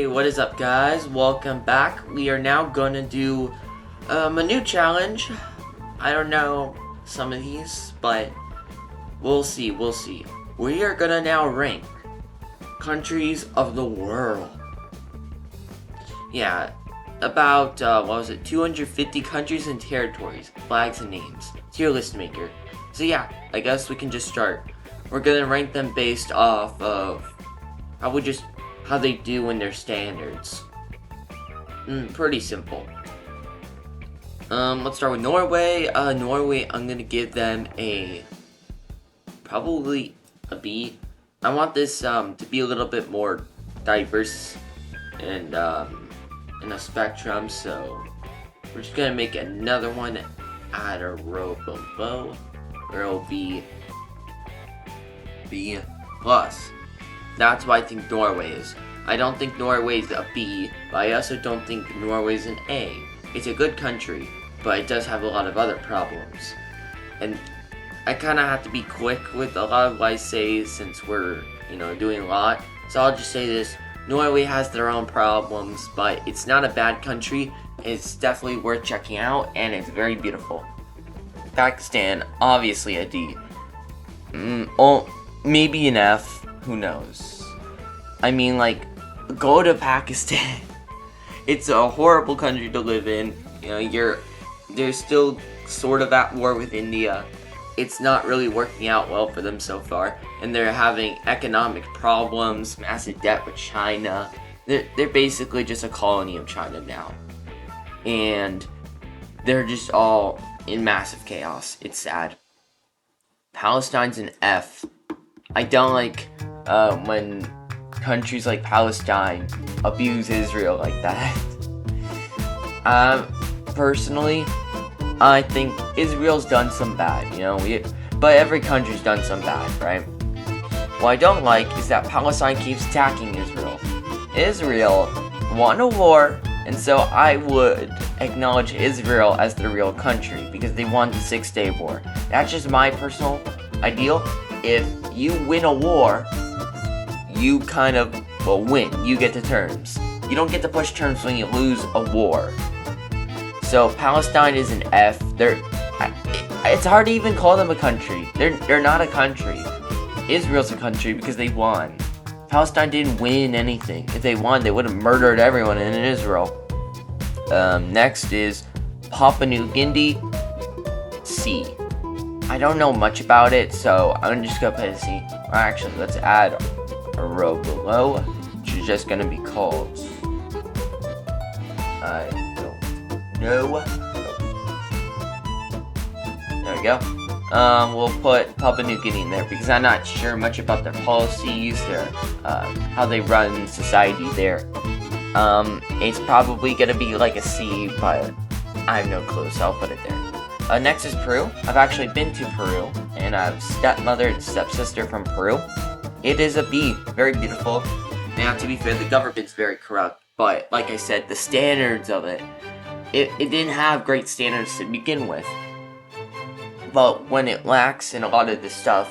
what is up guys? Welcome back. We are now gonna do a new challenge. I don't know some of these, but we'll see. We are gonna now rank countries of the world. Yeah, about, 250 countries and territories, flags and names. Tier list maker. So yeah, I guess we can just start. We're gonna rank them based off of how they do in their standards. Pretty simple. Let's start with Norway. Norway, I'm gonna give them probably a B. I want this to be a little bit more diverse and in a spectrum, so we're just gonna make another one, add a row below, where it'll be B plus. That's what I think Norway is. I don't think Norway is a B, but I also don't think Norway is an A. It's a good country, but it does have a lot of other problems. And I kind of have to be quick with a lot of what I say since we're, doing a lot. So I'll just say this. Norway has their own problems, but it's not a bad country. It's definitely worth checking out, and it's very beautiful. Pakistan, obviously a D. Maybe an F. Who knows? I mean, go to Pakistan. It's a horrible country to live in. They're still sort of at war with India. It's not really working out well for them so far, and they're having economic problems, massive debt with China. They're basically just a colony of China now, and they're just all in massive chaos. It's sad. Palestine's an F. I don't like when countries like Palestine abuse Israel like that. Personally, I think Israel's done some bad, but every country's done some bad, right? What I don't like is that Palestine keeps attacking Israel. Israel won a war, and so I would acknowledge Israel as the real country because they won the 6-Day War. That's just my personal ideal. If you win a war, you kind of win. You get the terms. You don't get to push terms when you lose a war. So Palestine is an F. It's hard to even call them a country. They're not a country. Israel's a country because they won. Palestine didn't win anything. If they won, they would have murdered everyone in Israel. Next is Papua New Guinea, C. I don't know much about it, so I'm just gonna put a C. Actually, let's add a row below, which is just gonna be called, I don't know. There we go. We'll put Papua New Guinea in there because I'm not sure much about their policies, how they run society there. It's probably gonna be like a C, but I have no clue, so I'll put it there. Next is Peru. I've actually been to Peru, and I have stepmother and stepsister from Peru. It is a B. Very beautiful. Now, to be fair, the government's very corrupt, but like I said, the standards of it didn't have great standards to begin with. But when it lacks in a lot of this stuff,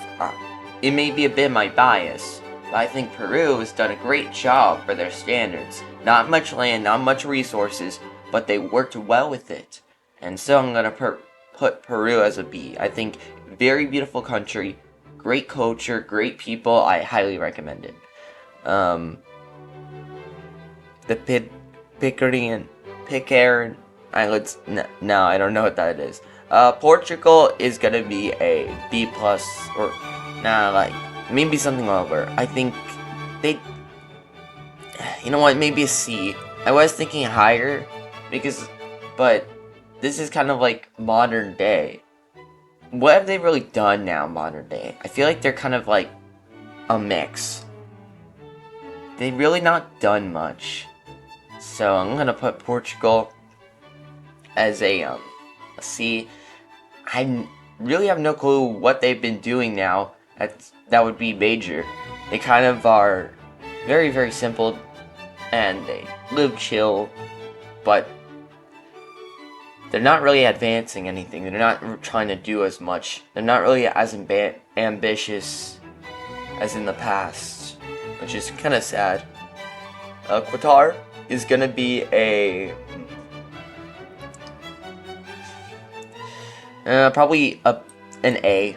it may be a bit my bias, but I think Peru has done a great job for their standards. Not much land, not much resources, but they worked well with it. And so I'm gonna put Peru as a B. I think very beautiful country, great culture, great people. I highly recommend it. The Pitcairn Islands. No, I don't know what that is. Portugal is gonna be a B plus, or maybe something lower. I think maybe a C. I was thinking higher but this is kind of like modern day. What have they really done now, modern day? I feel like they're kind of like a mix. They've really not done much. So I'm gonna put Portugal as a C. I really have no clue what they've been doing now. That would be major. They kind of are very, very simple, and they live chill, but they're not really advancing anything. They're not trying to do as much. They're not really as ambitious as in the past, which is kind of sad. Qatar is gonna be probably an A.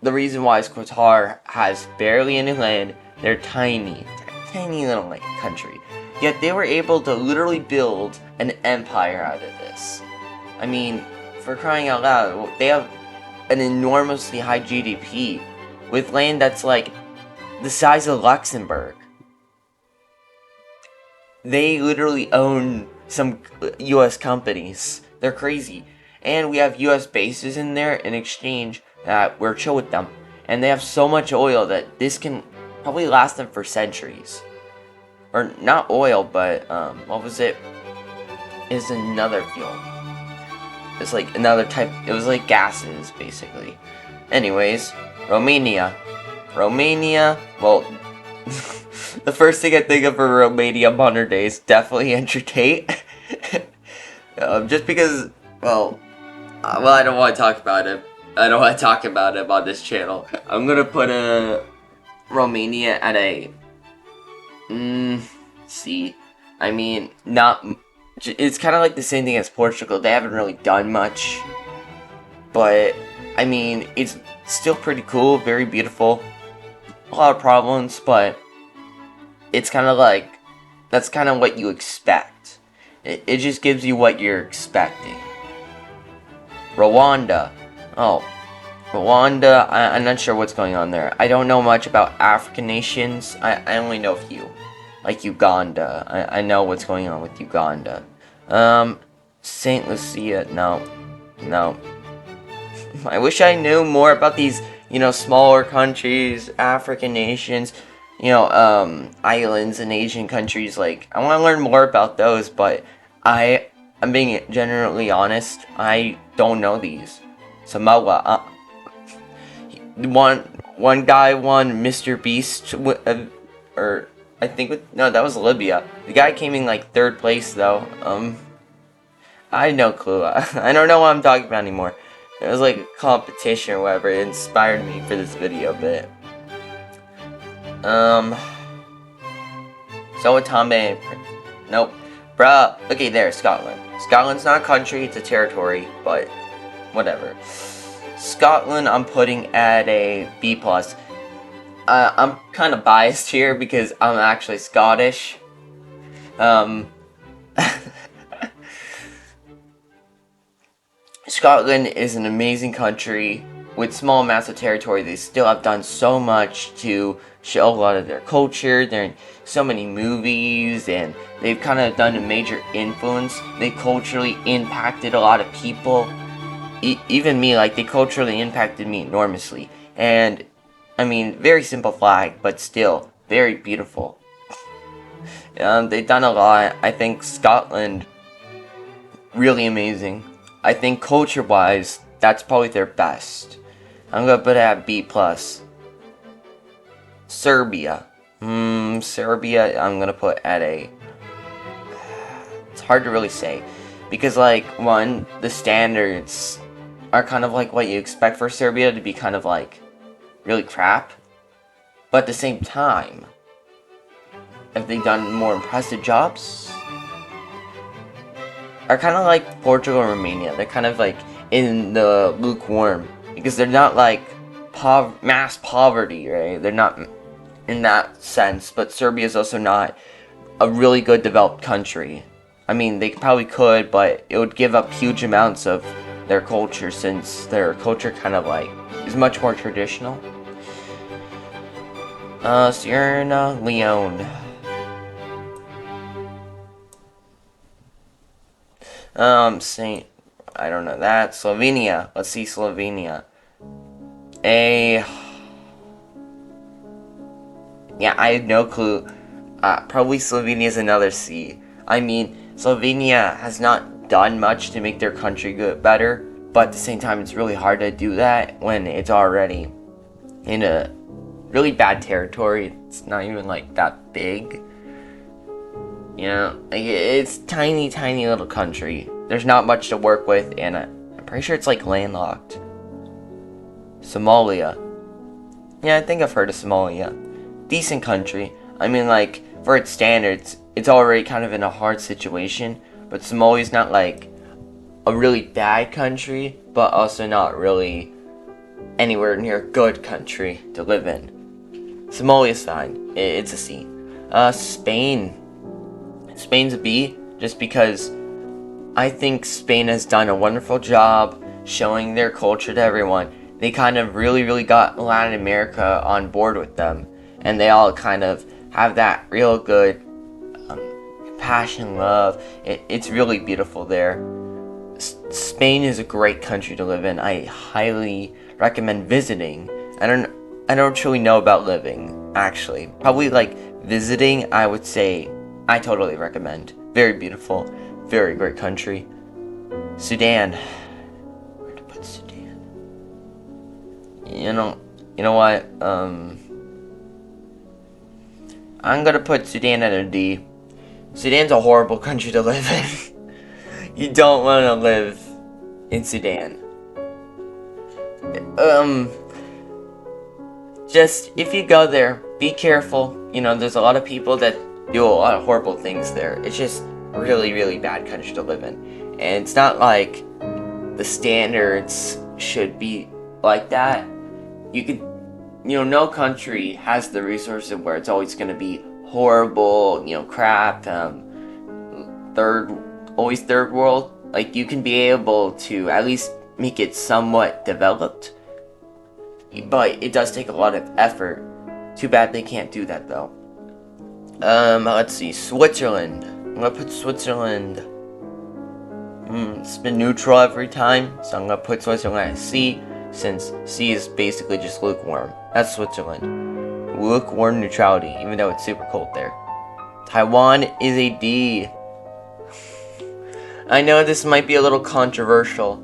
The reason why is Qatar has barely any land. They're tiny little like country. Yet they were able to literally build an empire out of this. I mean, for crying out loud, they have an enormously high GDP with land that's like the size of Luxembourg. They literally own some US companies. They're crazy. And we have US bases in there in exchange that we're chill with them. And they have so much oil that this can probably last them for centuries. Or not oil, but what was it? It's another fuel. It's like another type. It was like gases, basically. Anyways, Romania. Well, the first thing I think of for Romania modern day is definitely Andrew Tate. Just because, I don't want to talk about it. I don't want to talk about him on this channel. I'm gonna put Romania at a C. I mean, not. It's kind of like the same thing as Portugal. They haven't really done much, but I mean, it's still pretty cool, very beautiful. A lot of problems, but it's kind of like that's kind of what you expect. It just gives you what you're expecting. Rwanda. Oh, Rwanda. I'm not sure what's going on there. I don't know much about African nations. I only know a few. Like Uganda. I know what's going on with Uganda. St. Lucia. No. I wish I knew more about these, smaller countries, African nations, islands and Asian countries. Like, I want to learn more about those, but I'm being generally honest. I don't know these. Samoa. One guy won Mr. Beast, or I think that was Libya. The guy came in like 3rd place though. I had no clue. I don't know what I'm talking about anymore. It was like a competition or whatever. It inspired me for this video a bit. So Watame. Nope. Bruh. Okay, there, Scotland. Scotland's not a country, it's a territory, but whatever. Scotland, I'm putting at a B+. I'm kind of biased here because I'm actually Scottish. Scotland is an amazing country with small amounts of territory. They still have done so much to show a lot of their culture. They're in so many movies, and they've kind of done a major influence. They culturally impacted a lot of people. Even me, like, they culturally impacted me enormously. And, I mean, very simple flag, but still, very beautiful. They've done a lot. I think Scotland, really amazing. I think culture-wise, that's probably their best. I'm gonna put it at B+. Serbia. Serbia, I'm gonna put at a... It's hard to really say. Because, like, one, the standards are kind of like what you expect for Serbia to be kind of like really crap. But at the same time, have they done more impressive jobs? Are kind of like Portugal and Romania. They're kind of like in the lukewarm. Because they're not like mass poverty, right? They're not in that sense. But Serbia is also not a really good developed country. I mean, they probably could, but it would give up huge amounts of their culture, since their culture kind of like is much more traditional. Sierra Leone. I don't know that. Slovenia. Let's see Slovenia. Yeah, I have no clue. Probably Slovenia is another C. I mean, Slovenia has not done much to make their country better, but at the same time, it's really hard to do that when it's already in a really bad territory. It's not even like that big. Like, it's tiny little country. There's not much to work with, and I'm pretty sure it's like landlocked. Somalia. Yeah, I think I've heard of Somalia. Decent country. I mean, like, for its standards, it's already kind of in a hard situation. But Somalia's not like a really bad country, but also not really anywhere near a good country to live in. Somalia's fine. It's a C. Spain. Spain's a B, just because I think Spain has done a wonderful job showing their culture to everyone. They kind of really got Latin America on board with them, and they all kind of have that real good passion, love. It's really beautiful there. Spain is a great country to live in. I highly recommend visiting. I don't truly know about living, actually. Probably like visiting, I would say I totally recommend. Very beautiful, very great country. Sudan. Where to put Sudan? You know what? I'm gonna put Sudan at a D. Sudan's a horrible country to live in. You don't want to live in Sudan. Just if you go there, be careful. There's a lot of people that do a lot of horrible things there. It's just really bad country to live in. And it's not like the standards should be like that. No country has the resources where it's always going to be horrible, crap, third world. Like, you can be able to at least make it somewhat developed, but it does take a lot of effort. Too bad they can't do that, though. Let's see, Switzerland. I'm gonna put Switzerland. It's been neutral every time, so I'm gonna put Switzerland at C, since C is basically just lukewarm. That's Switzerland. Lukewarm neutrality, even though it's super cold there. Taiwan is a D. I know this might be a little controversial,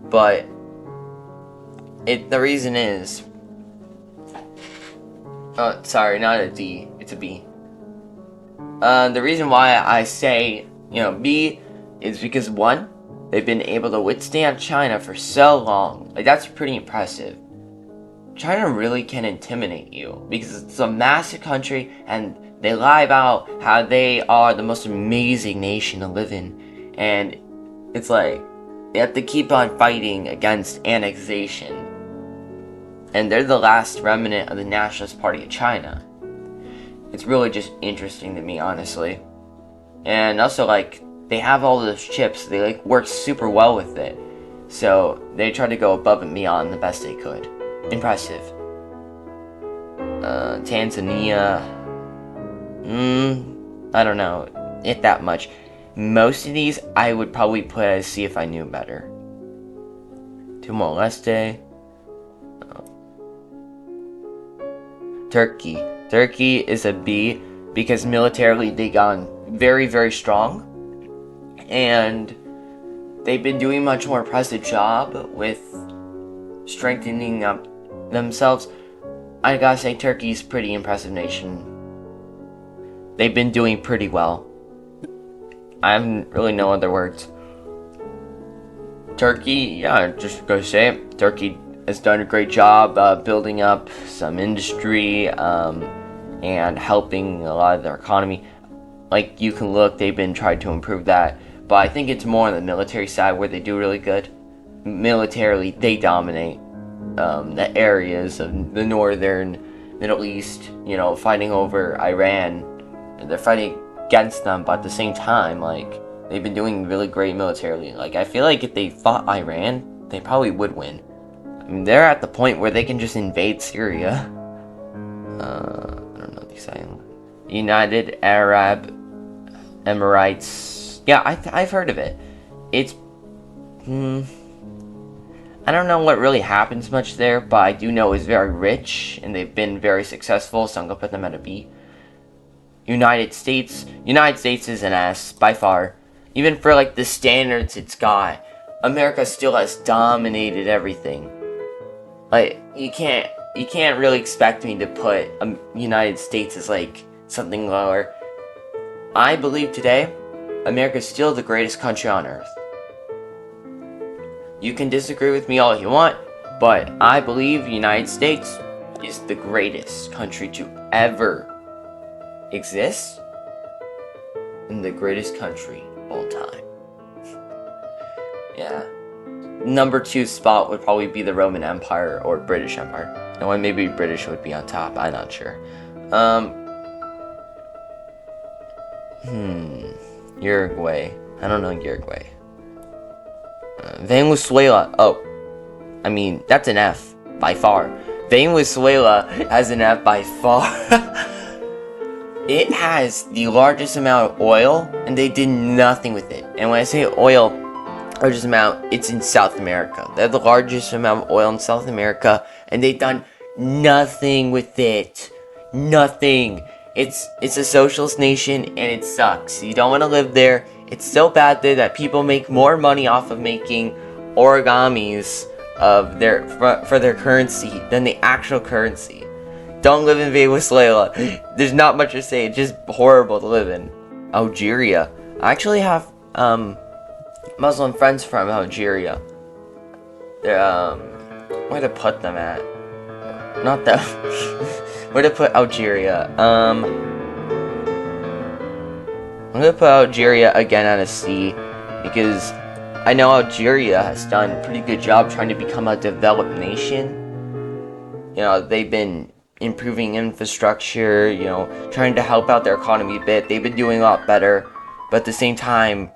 but the reason is... sorry, not a D, it's a B. The reason why I say, B is because, one, they've been able to withstand China for so long. Like, that's pretty impressive. China really can intimidate you because it's a massive country and they lie about how they are the most amazing nation to live in. And it's like, they have to keep on fighting against annexation. And they're the last remnant of the Nationalist Party of China. It's really just interesting to me, honestly. And also, like, they have all those chips. They, like, work super well with it. So, they try to go above and beyond the best they could. Impressive. Tanzania. I don't know. If that much. Most of these, I would probably put as C if I knew better. Timor-Leste. Turkey. Turkey is a B because militarily they gone very strong, and they've been doing much more impressive job with strengthening up themselves. I gotta say, Turkey's a pretty impressive nation. They've been doing pretty well. I have really no other words. Turkey, yeah, just gonna say it. Turkey has done a great job building up some industry and helping a lot of their economy. Like, you can look, they've been trying to improve that, but I think it's more on the military side where they do really good. Militarily, they dominate the areas of the northern Middle East, fighting over Iran. And they're fighting against them, but at the same time, like, they've been doing really great militarily. Like, I feel like if they fought Iran, they probably would win. I mean, they're at the point where they can just invade Syria. I don't know these islands. United Arab Emirates. Yeah, I've heard of it. It's... I don't know what really happens much there, but I do know it's very rich, and they've been very successful, so I'm gonna put them at a B. United States is an S, by far. Even for, like, the standards it's got, America still has dominated everything. Like, you can't really expect me to put United States as, like, something lower. I believe today, America is still the greatest country on earth. You can disagree with me all you want, but I believe the United States is the greatest country to ever exists in the greatest country of all time. Yeah. Number 2 spot would probably be the Roman Empire or British Empire. And maybe British would be on top. I'm not sure. Uruguay. I don't know Uruguay. Venezuela. Oh, I mean that's an F by far. Venezuela has an F by far. It has the largest amount of oil, and they did nothing with it. And when I say oil, largest amount, it's in South America. They have the largest amount of oil in South America, and they've done nothing with it. Nothing. It's a socialist nation, and it sucks. You don't want to live there. It's so bad there that people make more money off of making origamis of for their currency than the actual currency. Don't live in Venezuela. There's not much to say. It's just horrible to live in. Algeria. I actually have Muslim friends from Algeria. They're where to put them at? Not that. Where to put Algeria? I'm gonna put Algeria again on a C because I know Algeria has done a pretty good job trying to become a developed nation. You know, they've been improving infrastructure, you know, trying to help out their economy a bit. They've been doing a lot better, but at the same time,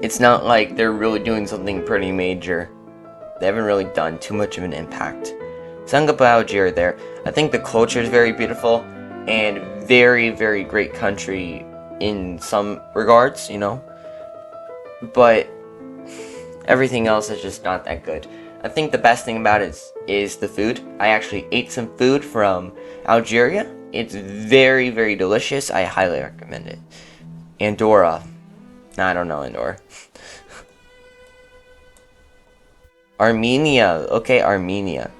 it's not like they're really doing something pretty major. They haven't really done too much of an impact. So I'm gonna put Algeria there. I think the culture is very beautiful and very, very great country in some regards, you know. But everything else is just not that good. I think the best thing about it is the food. I actually ate some food from Algeria. It's very, very delicious. I highly recommend it. Andorra. No, I don't know Andorra. Armenia. Okay, Armenia.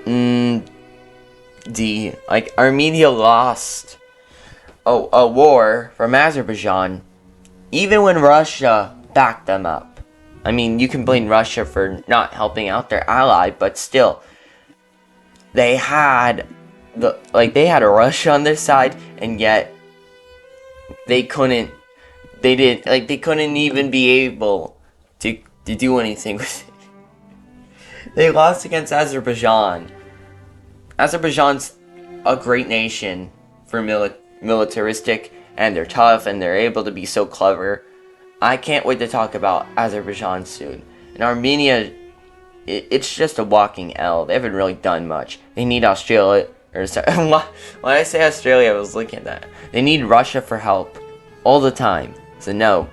D. Like, Armenia lost a war from Azerbaijan. Even when Russia backed them up. I mean, you can blame Russia for not helping out their ally, but still, they had Russia on their side, and yet they couldn't even be able to do anything with it. They lost against Azerbaijan. Azerbaijan's a great nation for militaristic, and they're tough, and they're able to be so clever. I can't wait to talk about Azerbaijan soon. And Armenia, it's just a walking L. They haven't really done much. They need Australia, or sorry, when I say Australia, I was looking at that. They need Russia for help all the time. So no,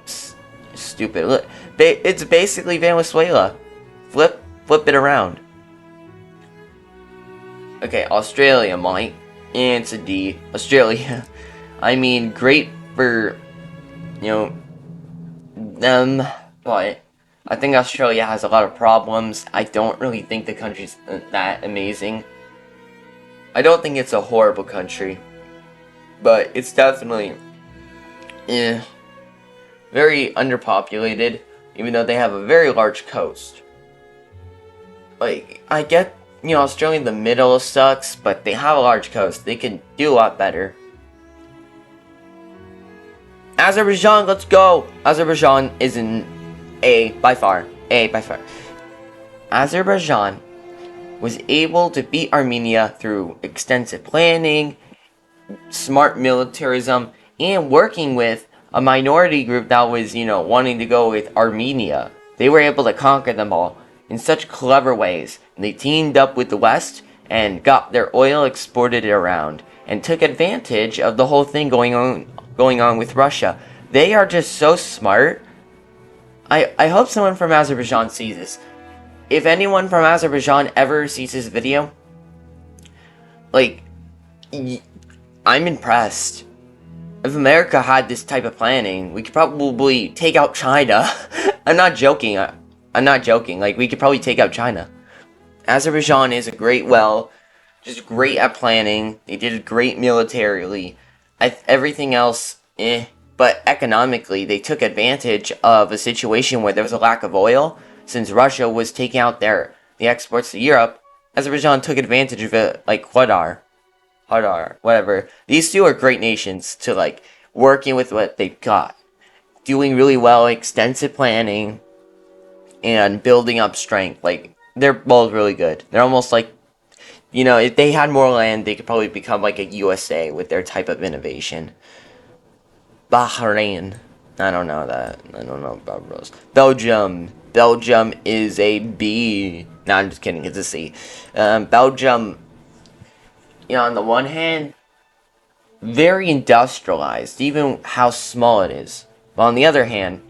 stupid. Look, it's basically Venezuela. Flip it around. Okay, Australia, Mike. And it's a D. Australia. I mean, great for, you know, them, but I think Australia has a lot of problems. I don't really think the country's that amazing. I don't think it's a horrible country, but it's definitely very underpopulated, even though they have a very large coast. Like, I get, you know, Australia in the middle sucks, but they have a large coast. They can do a lot better. Azerbaijan, let's go! Azerbaijan is an A by far. A by far. Azerbaijan was able to beat Armenia through extensive planning, smart militarism, and working with a minority group that was, you know, wanting to go with Armenia. They were able to conquer them all in such clever ways. And they teamed up with the West and got their oil exported around and took advantage of the whole thing going on with Russia. They are just so smart. I hope someone from Azerbaijan sees this. If anyone from Azerbaijan ever sees this video, like, I'm impressed. If America had this type of planning, we could probably take out China. I'm not joking. I'm not joking. Like, we could probably take out China. Azerbaijan is just great at planning. They did great militarily. Everything else, But economically, they took advantage of a situation where there was a lack of oil. Since Russia was taking out the exports to Europe, Azerbaijan took advantage of it like Qatar. Hadar, whatever. These two are great nations to like working with what they've got, doing really well, extensive planning, and building up strength. Like they're both really good. They're almost like, if they had more land, they could probably become like a USA with their type of innovation. Bahrain. I don't know that. I don't know about Rose. Belgium. Belgium is a B. No, I'm just kidding. It's a C. Belgium, on the one hand, very industrialized, even how small it is. But on the other hand,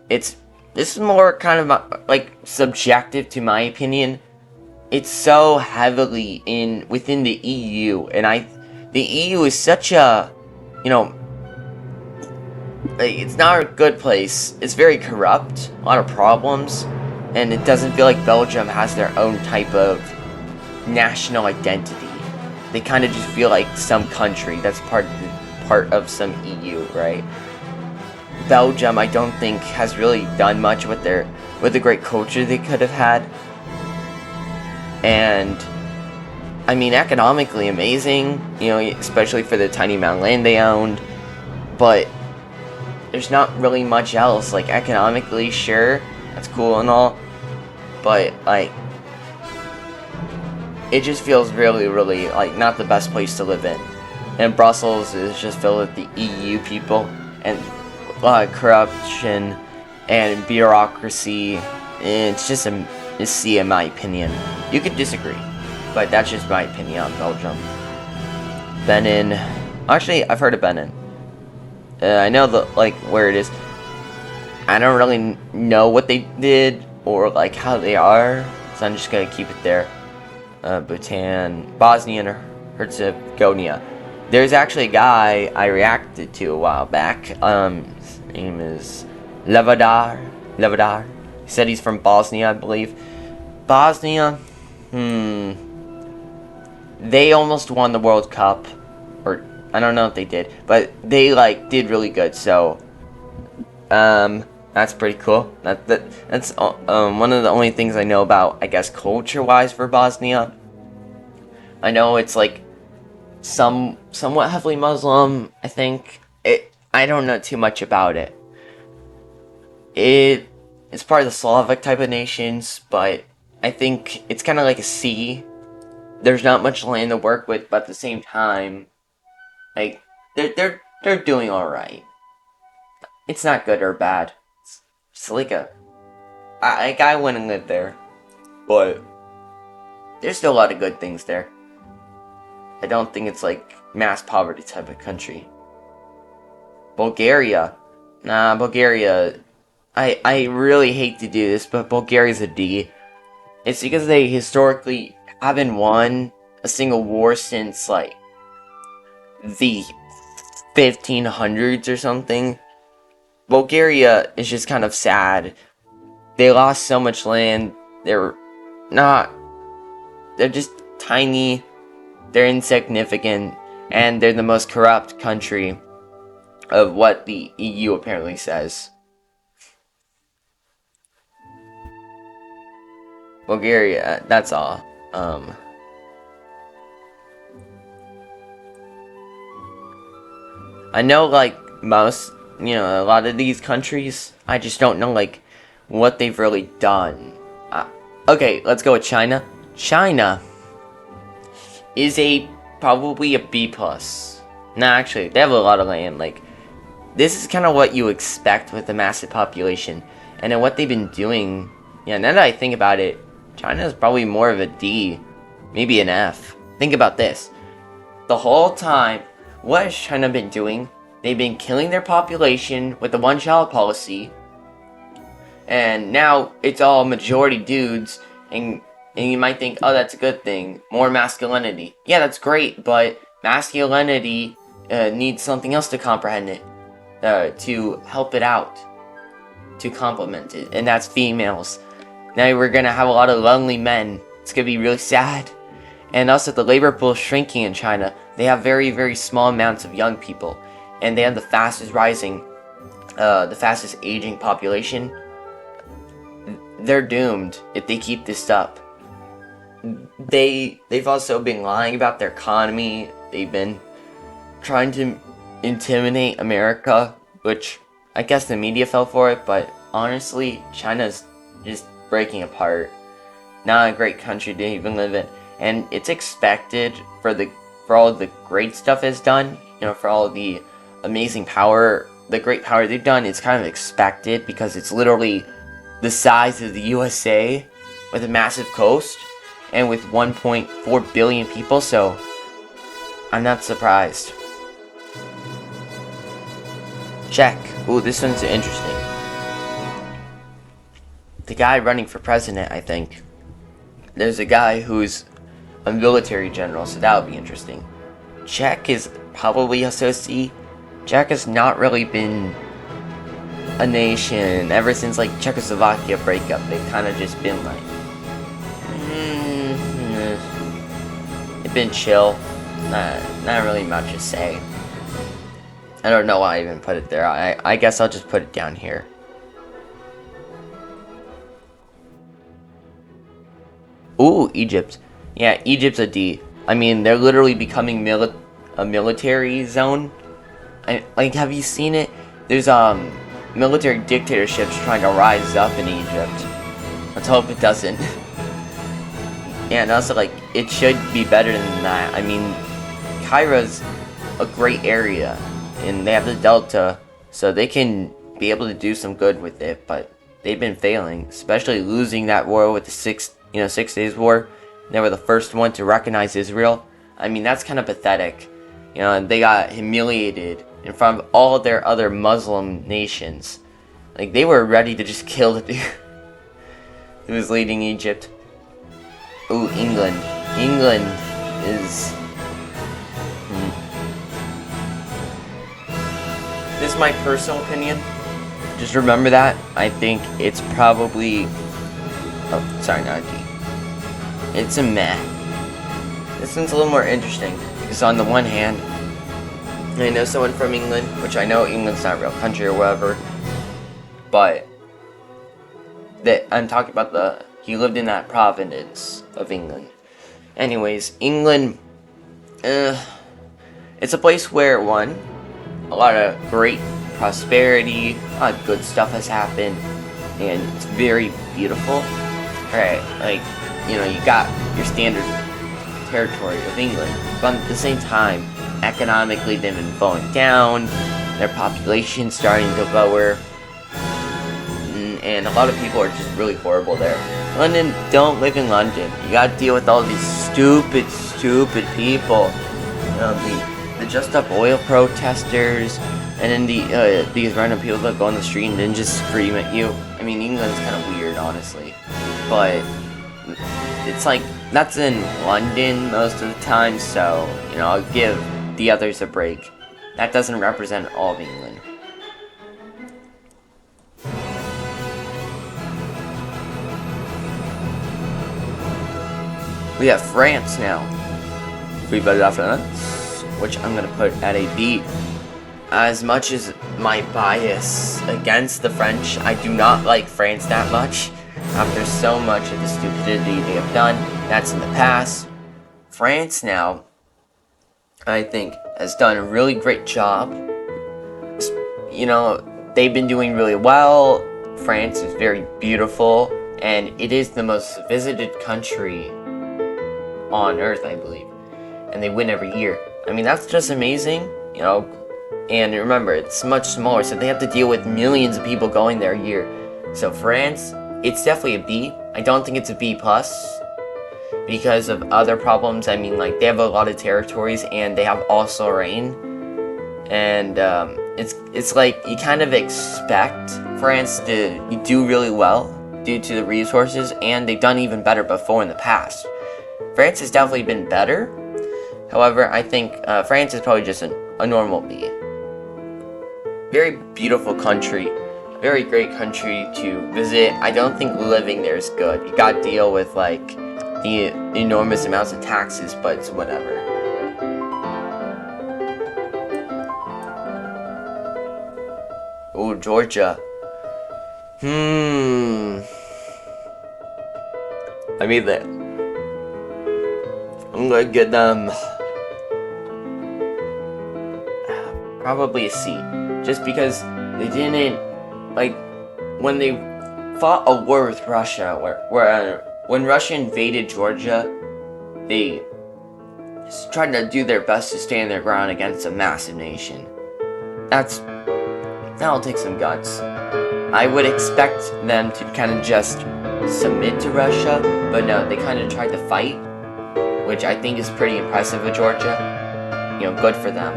this is more kind of like subjective to my opinion. It's so heavily within the EU, and the EU is such a, it's not a good place. It's very corrupt, a lot of problems, and it doesn't feel like Belgium has their own type of national identity. They kind of just feel like some country that's part of some EU, right? Belgium, I don't think, has really done much with the great culture they could have had. And I mean, economically amazing, especially for the tiny amount of land they owned. But there's not really much else. Like, economically, sure, that's cool and all, but like, it just feels really, really like not the best place to live in. And Brussels is just filled with the EU people and corruption and bureaucracy. And it's just a C in my opinion. You could disagree, but that's just my opinion on Belgium. Benin. Actually, I've heard of Benin. I know where it is. I don't really know what they did or like how they are, so I'm just gonna keep it there. Bhutan, Bosnia and Herzegovina. There's actually a guy I reacted to a while back. His name is Levadar. He said he's from Bosnia, I believe. Bosnia, they almost won the World Cup, or I don't know if they did, but they did really good. So, that's pretty cool. That's one of the only things I know about, I guess, culture-wise for Bosnia. I know it's somewhat heavily Muslim. I think I don't know too much about it. It's part of the Slavic type of nations, but I think it's kind of like a C. There's not much land to work with, but at the same time, they're doing all right. It's not good or bad. It's like I wouldn't live there, but there's still a lot of good things there. I don't think it's like mass poverty type of country. Bulgaria. Bulgaria. I really hate to do this, but Bulgaria's a D. It's because they historically haven't won a single war since the 1500s or something. Bulgaria is just kind of sad. They lost so much land. They're just tiny. They're insignificant, and they're the most corrupt country of what the EU apparently says. Bulgaria, that's all. I know most, a lot of these countries, I just don't know what they've really done. Okay, let's go with China. China is probably a B+. No, actually, they have a lot of land. This is kind of what you expect with a massive population. And then what they've been doing, now that I think about it, China is probably more of a D, maybe an F. Think about this. The whole time, what has China been doing? They've been killing their population with the one-child policy. And now it's all majority dudes, and you might think, oh, that's a good thing. More masculinity. Yeah, that's great, but masculinity needs something else to comprehend it. To help it out. To complement it. And that's females. Now we're gonna have a lot of lonely men. It's gonna be really sad. And also the labor pool is shrinking in China. They have very, very small amounts of young people. And they have the fastest aging population. They're doomed if they keep this up. They've also been lying about their economy they've been trying to intimidate America, which I guess the media fell for it, but honestly, China's just breaking apart. Not a great country to even live in, and it's expected for all the great stuff it's done, for all the amazing power, the great power they've done. It's kind of expected because it's literally the size of the USA with a massive coast and with 1.4 billion people, so I'm not surprised. Check. Ooh, this one's interesting. The guy running for president, I think. There's a guy who's a military general, so that would be interesting. Czech is probably associated. Czech has not really been a nation ever since like Czechoslovakia breakup. They've kind of just been like, they've been chill. Not really much to say. I don't know why I even put it there. I guess I'll just put it down here. Ooh, Egypt. Yeah, Egypt's a D. I mean, they're literally becoming a military zone. Have you seen it? There's military dictatorships trying to rise up in Egypt. Let's hope it doesn't. Yeah, and also it should be better than that. I mean, Cairo's a great area, and they have the Delta, so they can be able to do some good with it. But they've been failing, especially losing that war with the 6 Days War. They were the first one to recognize Israel. I mean, that's kind of pathetic. And they got humiliated in front of all their other Muslim nations. They were ready to just kill the dude who was leading Egypt. Ooh, England. England is... This is my personal opinion. Just remember that. I think it's probably... Oh, sorry, not a D. It's a meh. This one's a little more interesting, because on the one hand, I know someone from England, which I know England's not a real country or whatever, but that I'm talking about he lived in that province of England. Anyways, England, it's a place where, one, a lot of great prosperity, a lot of good stuff has happened, and it's very beautiful. Alright, you got your standard territory of England, but at the same time, economically they've been falling down, their population's starting to lower, and a lot of people are just really horrible there. London, don't live in London. You gotta deal with all these stupid people. The Just Up Oil protesters, and then these random people that go on the street and then just scream at you. I mean, England's kind of weird, honestly, but it's that's in London most of the time, so, I'll give the others a break. That doesn't represent all of England. We have France now. Free Vive la France, which I'm gonna put at a B. As much as my bias against the French, I do not like France that much. After so much of the stupidity they have done, that's in the past. France now, I think, has done a really great job. They've been doing really well. France is very beautiful, and it is the most visited country on Earth, I believe. And they win every year. I mean, that's just amazing, And remember, it's much smaller, so they have to deal with millions of people going there a year. So France, it's definitely a B. I don't think it's a B+, because of other problems. I mean, they have a lot of territories, and they have also rain. And it's you kind of expect France to do really well due to the resources, and they've done even better before in the past. France has definitely been better. However, I think France is probably just a normal B. Very beautiful country. Very great country to visit. I don't think living there is good. You gotta deal with the enormous amounts of taxes, but it's whatever. Oh, Georgia. I mean, I'm gonna get them Probably a C. Just because they didn't, like, when they fought a war with Russia, when Russia invaded Georgia, they tried to do their best to stand their ground against a massive nation. That'll take some guts. I would expect them to kind of just submit to Russia, but no, they kind of tried to fight, which I think is pretty impressive with Georgia. Good for them.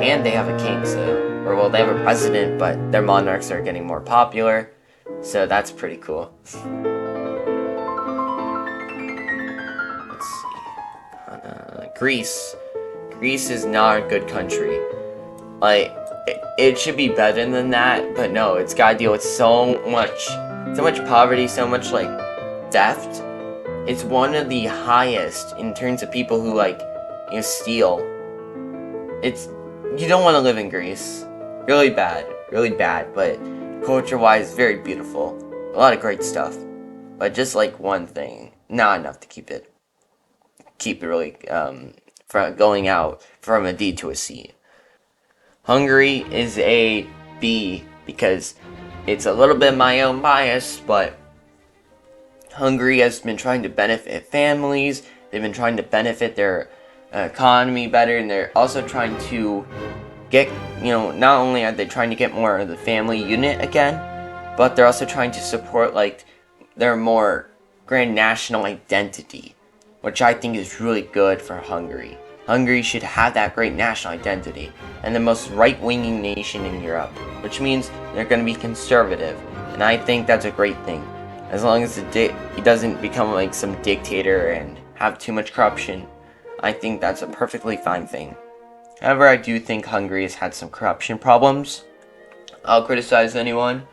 And they have a king, they have a president, but their monarchs are getting more popular, so that's pretty cool. Let's see. Greece. Greece is not a good country. Like, it should be better than that, but no, it's gotta deal with so much poverty, so much, theft. It's one of the highest in terms of people who, steal. You don't want to live in Greece. Really bad, but culture-wise, very beautiful. A lot of great stuff. But just, one thing, not enough to keep it really, from going out from a D to a C. Hungary is a B because it's a little bit my own bias, but Hungary has been trying to benefit families. They've been trying to benefit their economy better, and they're also trying to get, not only are they trying to get more of the family unit again, but they're also trying to support, their more grand national identity, which I think is really good for Hungary. Hungary should have that great national identity, and the most right-winging nation in Europe, which means they're going to be conservative, and I think that's a great thing. As long as he doesn't become some dictator and have too much corruption, I think that's a perfectly fine thing. However, I do think Hungary has had some corruption problems. I'll criticize anyone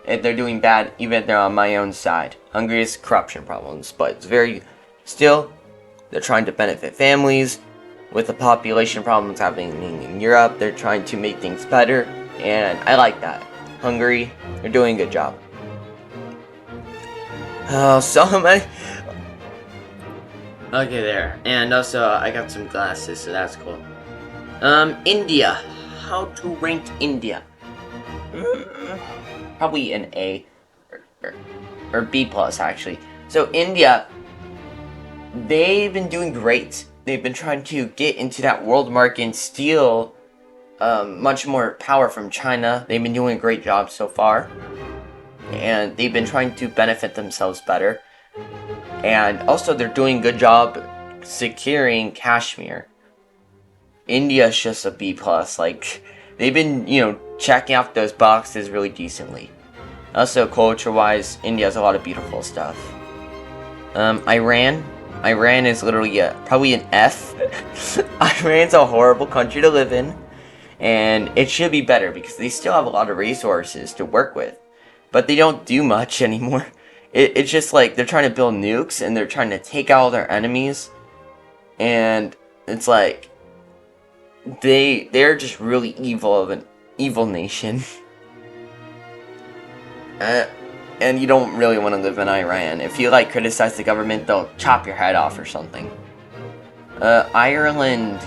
if they're doing bad, even if they're on my own side. Hungary has corruption problems, but still, they're trying to benefit families. With the population problems happening in Europe, they're trying to make things better, and I like that. Hungary, they're doing a good job. Oh, so many. Okay, there. And also, I got some glasses, so that's cool. India. How to rank India? Probably an A. Or B+, actually. So, India, they've been doing great. They've been trying to get into that world market and steal much more power from China. They've been doing a great job so far. And they've been trying to benefit themselves better. And also, they're doing a good job securing Kashmir. India's just a B+. They've been, checking off those boxes really decently. Also, culture-wise, India has a lot of beautiful stuff. Iran is literally probably an F. Iran's a horrible country to live in. And it should be better because they still have a lot of resources to work with. But they don't do much anymore. It's just they're trying to build nukes and they're trying to take out all their enemies. And it's they're just really evil of an evil nation. And you don't really want to live in Iran. If you criticize the government, they'll chop your head off or something. Ireland.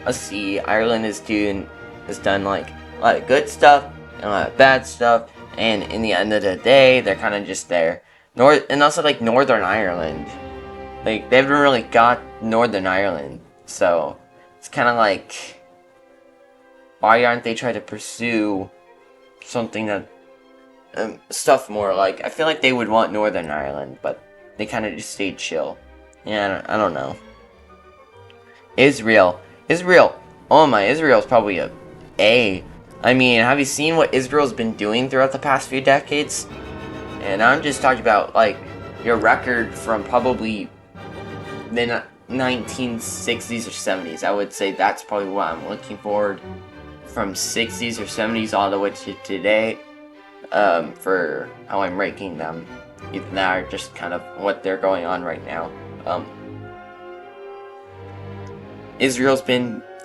A C. Ireland has done a lot of good stuff and a lot of bad stuff, and in the end of the day, they're kind of just there. And also Northern Ireland, they haven't really got Northern Ireland, so it's kind of why aren't they trying to pursue something that stuff more? I feel like they would want Northern Ireland, but they kind of just stayed chill. Yeah, I don't know. Israel. Oh my, Israel's probably a A. I mean, have you seen what Israel's been doing throughout the past few decades? And I'm just talking about, your record from probably the 1960s or 70s. I would say that's probably what I'm looking forward from 60s or 70s all the way to today, for how I'm ranking them. Either that or just kind of what they're going on right now.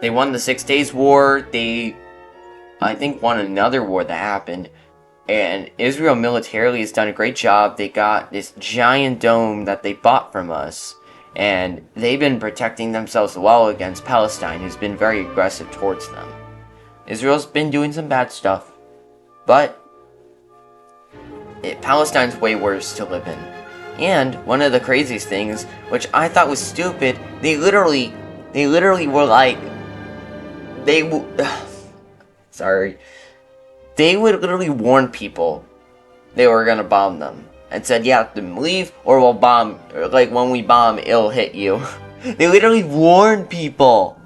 They won the 6 Days War. They, I think, won another war that happened. And Israel militarily has done a great job. They got this giant dome that they bought from us. and they've been protecting themselves well against Palestine, who's been very aggressive towards them. Israel's been doing some bad stuff, but Palestine's way worse to live in. And one of the craziest things, which I thought was stupid, they literally were like, sorry, they would literally warn people they were gonna bomb them and said, you have to leave or we'll bomb, or like when we bomb, it'll hit you. They literally warned people.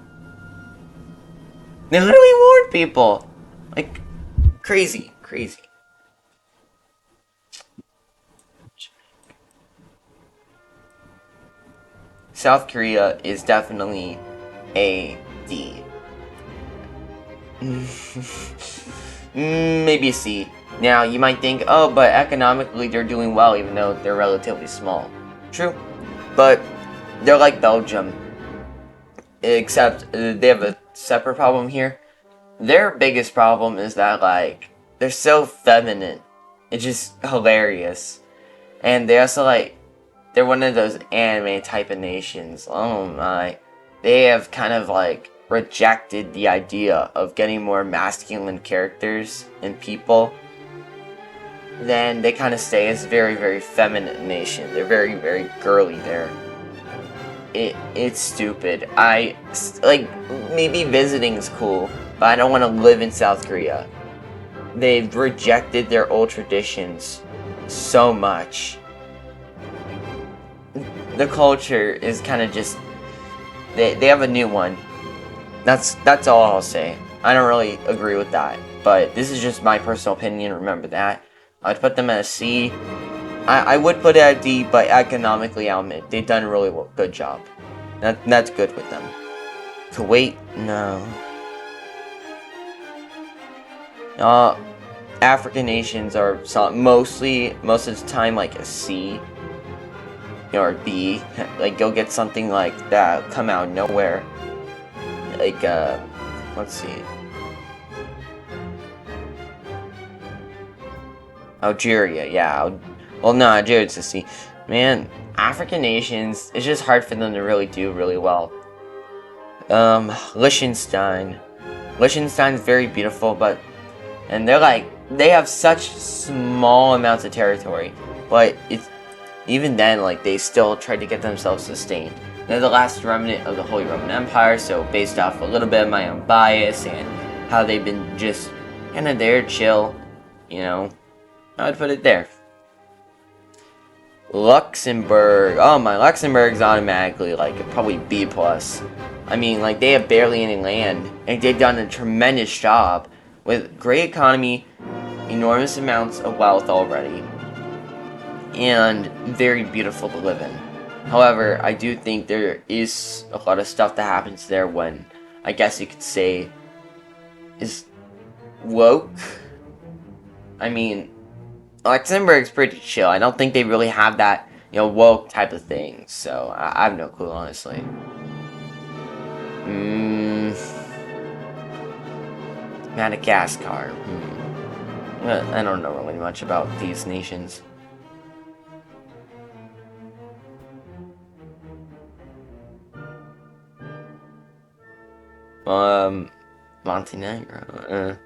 They literally warned people. Like, crazy. South Korea is definitely a D. Maybe a C. Now, you might think, oh, but economically they're doing well even though they're relatively small. True. But they're like Belgium. Except they have a separate problem here. Their biggest problem is that, like, they're so feminine. It's just hilarious. And they also, like, they're one of those anime type of nations. Oh my. They have kind of, like, rejected the idea of getting more masculine characters and people. Then they kind of stay as a very, very feminine nation. They're very, very girly there. It's stupid. Like, maybe visiting is cool, but I don't want to live in South Korea. They've rejected their old traditions so much. The culture is kind of just, they have a new one. That's all I'll say. I don't really agree with that, but this is just my personal opinion. Remember that. I'd put them at a C. I would put it at a D, but economically I'll admit they've done a really good job. That's good with them. Kuwait, no. African nations are most of the time like a C. Or B. Like, go get something like that come out of nowhere. Like, let's see. Algeria, yeah. Well, no, Algeria's a C. Man, African nations, it's just hard for them to really do really well. Liechtenstein. Liechtenstein's very beautiful, and they have such small amounts of territory, but even then, like, they still tried to get themselves sustained. They're the last remnant of the Holy Roman Empire, so based off a little bit of my own bias and how they've been just kind of there, chill, I would put it there. Luxembourg. Oh my, Luxembourg's automatically like probably B+. I mean, like, they have barely any land, and they've done a tremendous job with great economy, enormous amounts of wealth already, and very beautiful to live in. However, I do think there is a lot of stuff that happens there when, I guess you could say, is woke. I mean, Luxembourg's pretty chill. I don't think they really have that, woke type of thing. So, I have no clue, honestly. Madagascar. I don't know really much about these nations. Montenegro.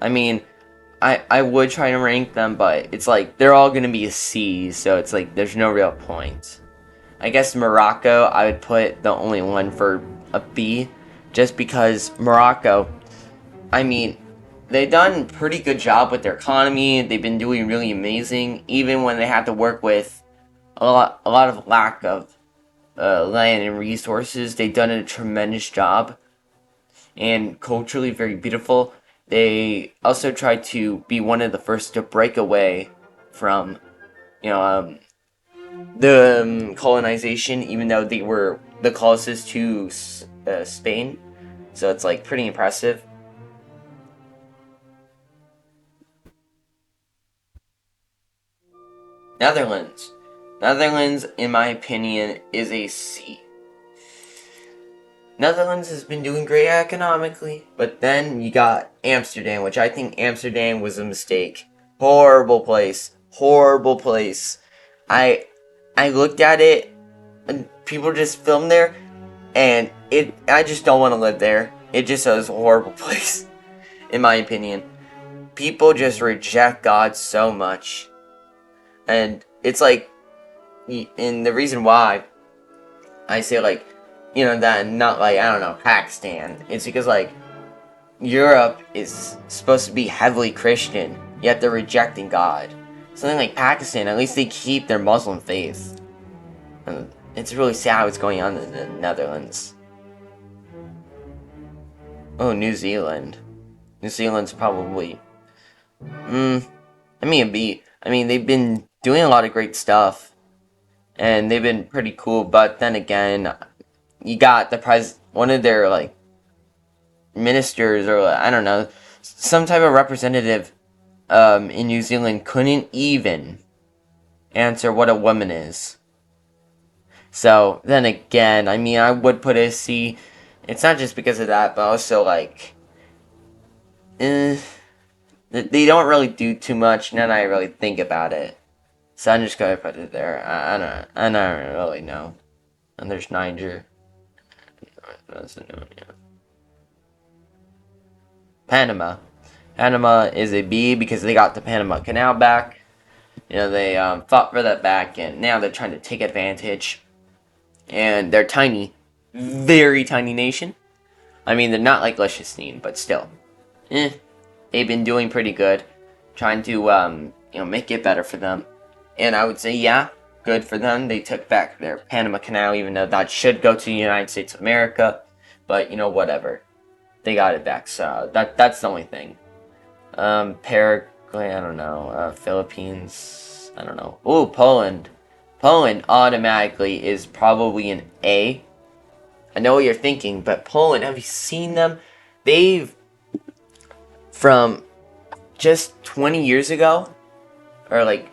I mean, I would try to rank them, but it's like they're all gonna be a C, so it's like there's no real point. I guess Morocco, I would put the only one for a B, just because Morocco, I mean, they've done a pretty good job with their economy. They've been doing really amazing, even when they had to work with a lot of lack of land and resources. They've done a tremendous job, and culturally very beautiful. They also tried to be one of the first to break away from, the colonization, even though they were the closest to Spain. So it's like pretty impressive. Netherlands. Netherlands, in my opinion, is a C. Netherlands has been doing great economically, but then you got Amsterdam, which I think Amsterdam was a mistake. Horrible place. Horrible place. I looked at it, and people just filmed there, and I just don't want to live there. It just is a horrible place, in my opinion. People just reject God so much. And it's like, and the reason why I say, like, that, not like, I don't know, Pakistan. It's because, like, Europe is supposed to be heavily Christian, yet they're rejecting God. Something like Pakistan, at least they keep their Muslim faith. And it's really sad what's going on in the Netherlands. Oh, New Zealand. New Zealand's probably... they've been doing a lot of great stuff. And they've been pretty cool, but then again, you got one of their, like, ministers, or I don't know, some type of representative in New Zealand couldn't even answer what a woman is. So then again, I would put it a C. It's not just because of that, but also, like, they don't really do too much, and then I really think about it. So I'm just gonna put it there. I don't really know. And there's Niger. Panama. Panama is a B because they got the Panama Canal back. They fought for that back, and now they're trying to take advantage. And they're tiny, very tiny nation. They're not like Liechtenstein, but still. They've been doing pretty good. Trying to, make it better for them. And I would say, yeah, good for them. They took back their Panama Canal, even though that should go to the United States of America. But, whatever. They got it back, so that's the only thing. Paraguay, I don't know. Philippines, I don't know. Ooh, Poland. Poland automatically is probably an A. I know what you're thinking, but Poland, have you seen them? From just 20 years ago, or like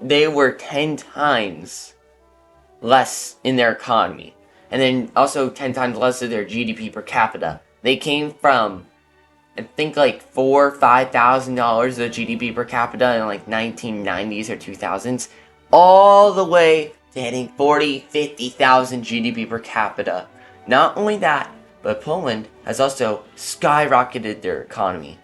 they were 10 times less in their economy. And then also 10 times less of their GDP per capita. They came from, I think, like $4,000 or $5,000 of GDP per capita in like 1990s or 2000s, all the way to hitting 40,000, 50,000 GDP per capita. Not only that, but Poland has also skyrocketed their economy.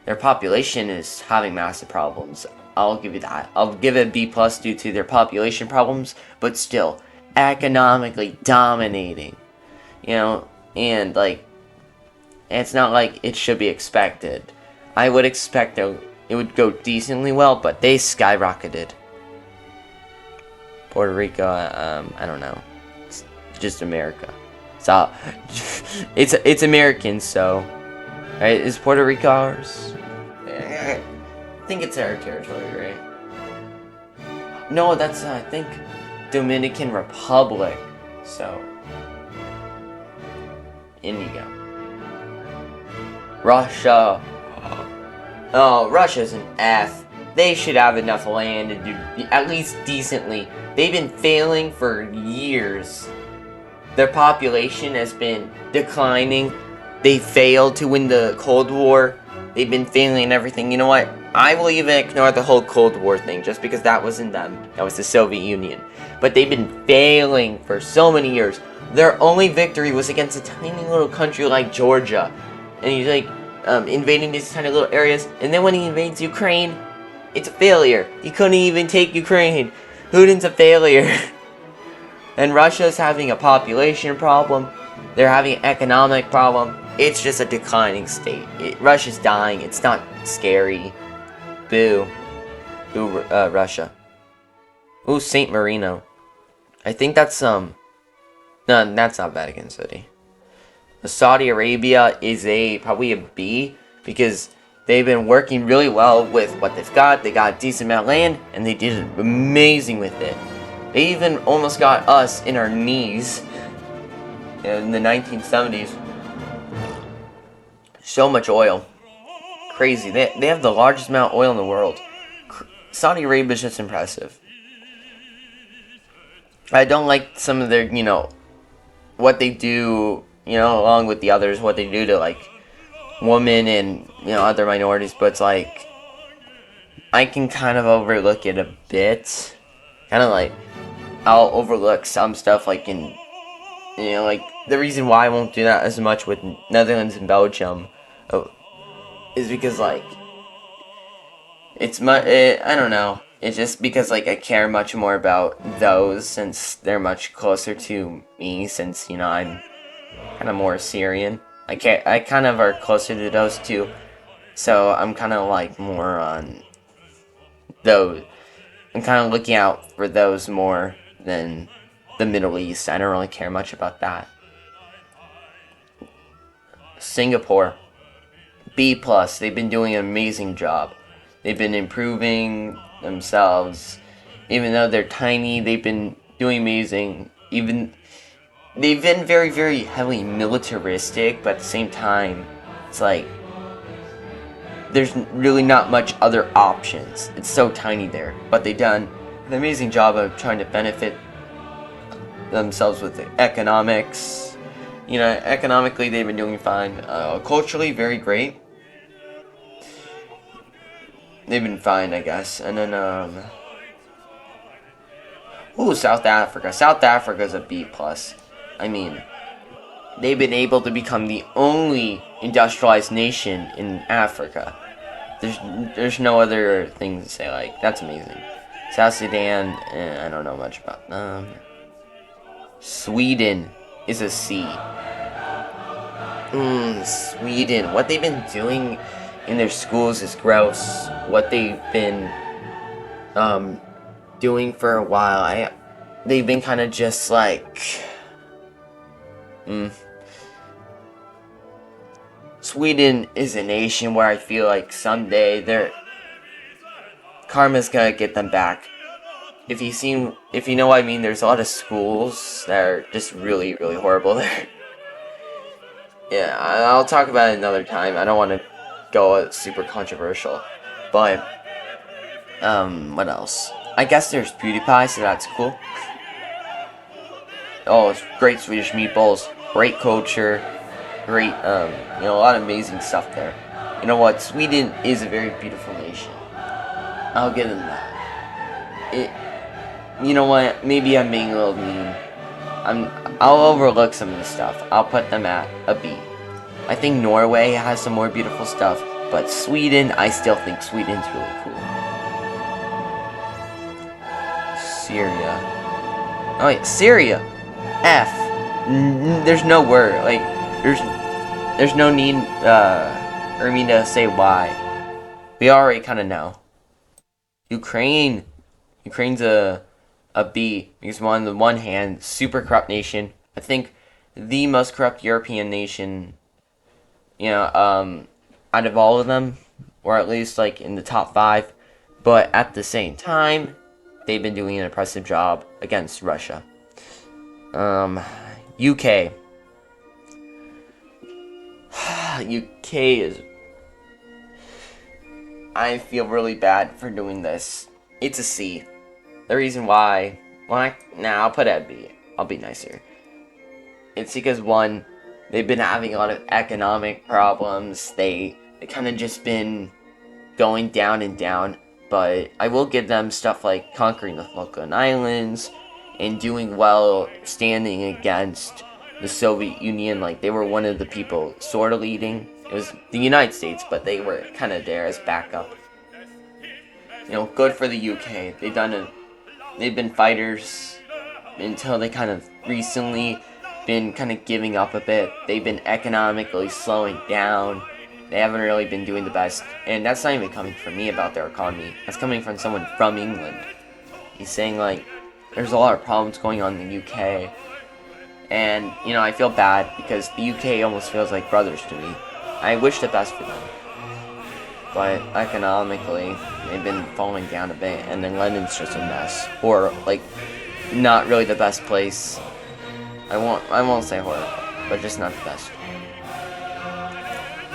Their population is having massive problems. I'll give you that. I'll give it a B+ due to their population problems, but still, economically dominating. And like, it's not like it should be expected. I would expect it would go decently well, but they skyrocketed. Puerto Rico, I don't know. It's just America. So, it's American, so. Right, is Puerto Rico ours? I think it's our territory, right? No, that's, I think, Dominican Republic. So, in you go. Russia. Oh, Russia's an F. They should have enough land to do at least decently. They've been failing for years. Their population has been declining. They failed to win the Cold War. They've been failing in everything. You know what? I will even ignore the whole Cold War thing just because that wasn't them. That was the Soviet Union. But they've been failing for so many years. Their only victory was against a tiny little country like Georgia. And he's like invading these tiny little areas. And then when he invades Ukraine, it's a failure. He couldn't even take Ukraine. Putin's a failure. And Russia's having a population problem. They're having an economic problem. It's just a declining state. Russia's dying. It's not scary. Boo. Boo, Russia. Ooh, St. Marino. I think that's, no, that's not Vatican City. Saudi Arabia is probably a B, because they've been working really well with what they've got. They got a decent amount of land, and they did amazing with it. They even almost got us in our knees in the 1970s. So much oil. Crazy. They have the largest amount of oil in the world. Saudi Arabia is just impressive. I don't like some of their, what they do, along with the others, what they do to, like, women and, other minorities, but it's like, I can kind of overlook it a bit. kind of like I'll overlook some stuff like in like the reason why I won't do that as much with Netherlands and Belgium is because like I don't know. It's just because like I care much more about those since they're much closer to me since I'm kind of more Syrian. I kind of are closer to those two, so I'm kind of like more on those. I'm kind of looking out for those more than the Middle East. I don't really care much about that. Singapore, B plus. They've been doing an amazing job. They've been improving themselves. Even though they're tiny, they've been doing amazing. Even they've been very, very heavily militaristic, but at the same time, it's like there's really not much other options. It's so tiny there, but they've done an amazing job of trying to benefit themselves with economics. Economically they've been doing fine. Culturally, very great. They've been fine, I guess. And then, South Africa. South Africa's a B plus. I mean, they've been able to become the only industrialized nation in Africa. There's no other thing to say. Like, that's amazing. South Sudan, I don't know much about them. Sweden is a C. Sweden. What they've been doing in their schools is gross. What they've been doing for a while, they've been kind of just like Sweden is a nation where I feel like someday their karma's gonna get them back. If you know what I mean, there's a lot of schools that are just really, really horrible there. Yeah, I'll talk about it another time. I don't want to go super controversial, but what else? I guess there's PewDiePie, so that's cool. Oh, it's great Swedish meatballs, great culture, great a lot of amazing stuff there. You know what? Sweden is a very beautiful nation. I'll give them that. You know what? Maybe I'm being a little mean. I'll overlook some of the stuff. I'll put them at a B. I think Norway has some more beautiful stuff, but Sweden, I still think Sweden's really cool. Syria. Oh wait, Syria. F. There's no word. Like, there's no need for me to say why. We already kind of know. Ukraine's a B, because on the one hand, super corrupt nation. I think the most corrupt European nation, out of all of them, or at least like in the top 5. But at the same time, they've been doing an impressive job against Russia. UK. UK is... I feel really bad for doing this. It's a C. The reason why... I'll put it at B. I'll be nicer. It's because, one, they've been having a lot of economic problems. They kind of just been going down and down. But I will give them stuff like conquering the Falkland Islands and doing well standing against the Soviet Union. Like, they were one of the people sort of leading. It was the United States, but they were kind of there as backup. Good for the UK. They've been fighters until they kind of recently been kind of giving up a bit. They've been economically slowing down. They haven't really been doing the best. And that's not even coming from me about their economy. That's coming from someone from England. He's saying, like, there's a lot of problems going on in the UK. And, I feel bad because the UK almost feels like brothers to me. I wish the best for them. But economically, they've been falling down a bit. And then London's just a mess. Or, like, not really the best place. I won't say horrible, but just not the best.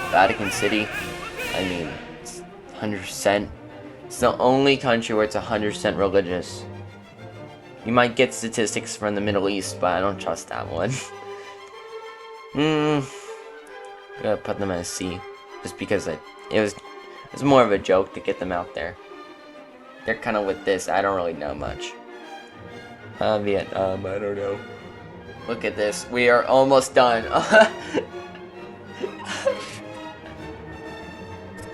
Vatican City, I mean, it's 100%. It's the only country where it's 100% religious. You might get statistics from the Middle East, but I don't trust that one. I'm gonna put them at a C, just because it was more of a joke to get them out there. They're kind of with this. I don't really know much. Vietnam, I don't know. Look at this. We are almost done.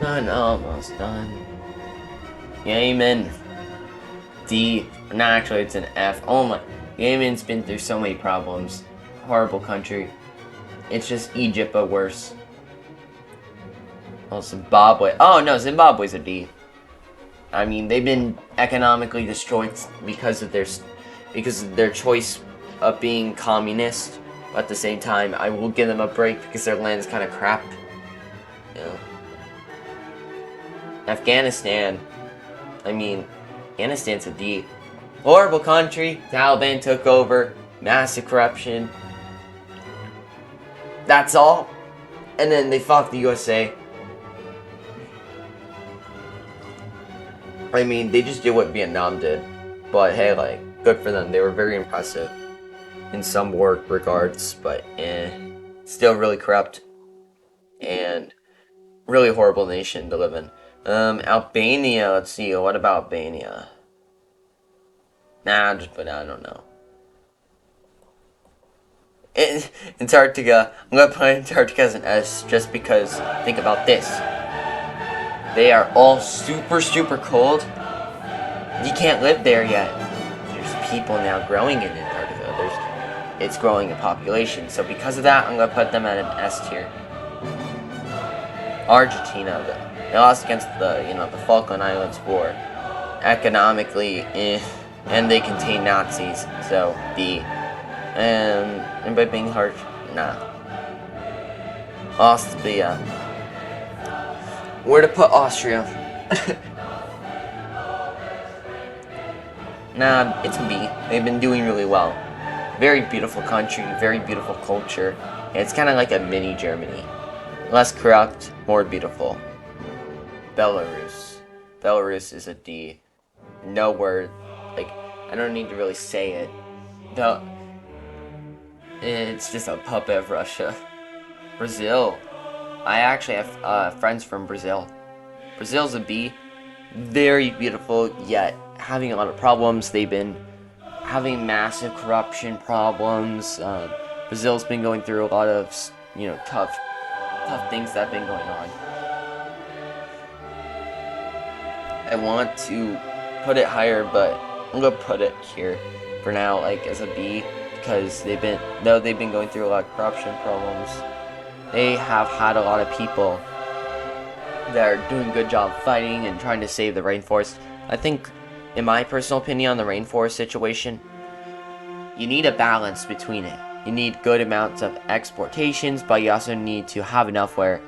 Almost done. Yemen. D. No, actually, it's an F. Oh my. Yemen's been through so many problems. Horrible country. It's just Egypt, but worse. Well, Zimbabwe. Oh no, Zimbabwe's a D. I mean, they've been economically destroyed because of their choice of being communist. But at the same time, I will give them a break because their land is kind of crap. You know. Afghanistan. I mean, Afghanistan's a D. Horrible country. Taliban took over. Massive corruption. That's all. And then they fought the USA. I mean, they just did what Vietnam did. But hey, like, good for them. They were very impressive in some regards, but still really corrupt. And really horrible nation to live in. Albania, let's see, what about Albania? Nah, just put, I don't know. Antarctica, I'm gonna put Antarctica as an S just because, think about this. They are all super, super cold. You can't live there yet. There's people now growing in Antarctica. It's growing in population. So because of that, I'm gonna put them at an S tier. Argentina, they lost against the Falkland Islands War. Economically, and they contain Nazis. So D. And by being harsh, nah. Austria. Where to put Austria? Nah, it's B. They've been doing really well. Very beautiful country, very beautiful culture. It's kind of like a mini Germany. Less corrupt, more beautiful. Belarus. Belarus is a D. No word. Like, I don't need to really say it. It's just a puppet of Russia. Brazil. I actually have friends from Brazil. Brazil's a B. Very beautiful, yet having a lot of problems. They've been having massive corruption problems. Brazil's been going through a lot of, tough things that have been going on. I want to put it higher, but I'm gonna put it here for now, like as a B, because they've been going through a lot of corruption problems. They have had a lot of people that are doing a good job fighting and trying to save the rainforest. I think, in my personal opinion on the rainforest situation, you need a balance between it. You need good amounts of exportations, but you also need to have enough where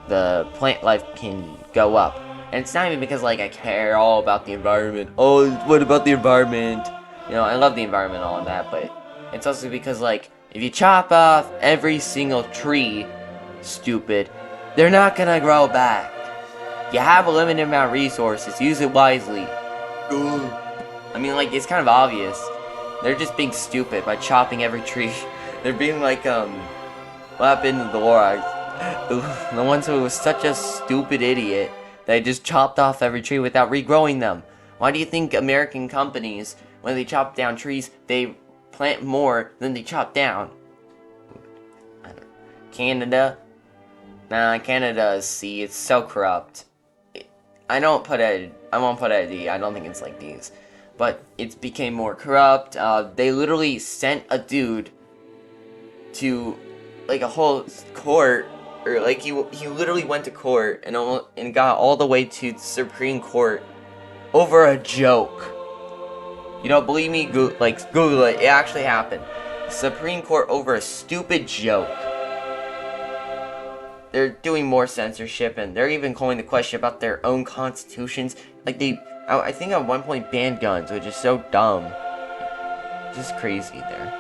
the plant life can go up. And it's not even because I care all about the environment. Oh, what about the environment? I love the environment and all of that, but it's also because if you chop off every single tree, stupid, they're not gonna grow back. You have a limited amount of resources, use it wisely. I mean, it's kind of obvious. They're just being stupid by chopping every tree. They're being what happened to the Lorax? The ones who was such a stupid idiot that just chopped off every tree without regrowing them. Why do you think American companies, when they chop down trees, they plant more than they chop down? Canada? Nah, Canada is C. It's so corrupt. I won't put it at D. I don't think it's like these. But it became more corrupt. They literally sent a dude to a whole court, or he literally went to court and got all the way to the Supreme Court over a joke. You don't believe me? Google it. It actually happened. Supreme Court over a stupid joke. They're doing more censorship, and they're even calling the question about their own constitutions. I think at one point banned guns, which is so dumb. Just crazy there.